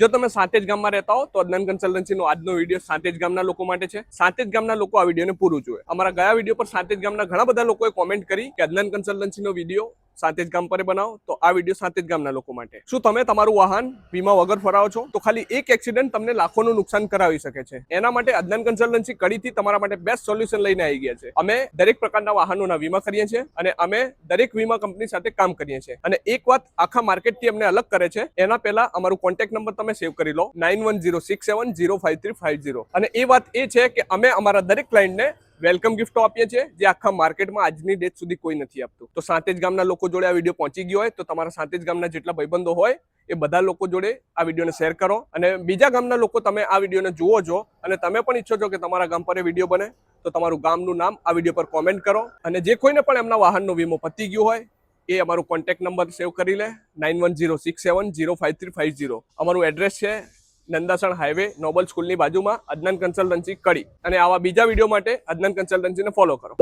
જો તમે સાંતેજ ગામમાં રહેતા હો તો અદનાન કન્સલ્ટન્સીનો આજનો વિડીયો સાંતેજ ગામના લોકો માટે છે. સાંતેજ ગામના લોકો આ વિડીયોને પૂરું જોવે. અમારા ગયા વિડીયો પર સાંતેજ ગામના ઘણા બધા લોકોએ કોમેન્ટ કરી કે અદનાન કન્સલ્ટન્સીનો વિડીયો સાંતેજ ગામ પર બનાવો, તો આ વિડીયો સાંતેજ ગામના લોકો માટે. શું તમે તમારું વાહન વીમા વગર ફરાવો છો? તો ખાલી એક એક્સિડન્ટ તમને લાખોનું નુકસાન કરાવી શકે છે. એના માટે અદનાન કન્સલ્ટન્સી કડીથી તમારા માટે બેસ્ટ સોલ્યુશન લઈને આવી ગયા છે. અમે દરેક પ્રકારના વાહનોના વીમા કરીએ છીએ અને અમે દરેક વીમા કંપની સાથે કામ કરીએ છીએ. અને એક વાત આખા માર્કેટથી અમને અલગ કરે છે, એના પહેલા અમારું કોન્ટેક્ટ નંબર તમે સેવ કરી લો, 9106705350. અને એ વાત એ છે કે અમે અમારા દરેક ક્લાયન્ટને વેલકમ ગિફ્ટો આપીએ છીએ, જે આખા માર્કેટમાં આજની ડેટ સુધી કોઈ નથી આપતું. તો સાંતેજ ગામના લોકો જોડે આ વિડીયો પહોંચી ગયો હોય તો તમારા સાંતેજ ગામના જેટલા ભાઈબંધો હોય એ બધા લોકો જોડે આ વિડીયોને શેર કરો. અને બીજા ગામના લોકો તમે આ વિડીયોને જુઓ છો અને તમે પણ ઈચ્છો છો કે તમારા ગામ પર એ વિડીયો બને, તો તમારું ગામનું નામ આ વિડીયો પર કોમેન્ટ કરો. અને જે કોઈને પણ એમના વાહનનો વીમો પતી ગયો હોય એ અમારું કોન્ટેક્ટ નંબર સેવ કરી લે, 9106705350. અમારું એડ્રેસ છે નંદાસણ હાઈવે, નોબલ સ્કૂલની બાજુમાં, અદનાન કન્સલ્ટન્સી કડી. અને આવા બીજા વિડીયો માટે અદનાન કન્સલ્ટન્સીને ફોલો કરો.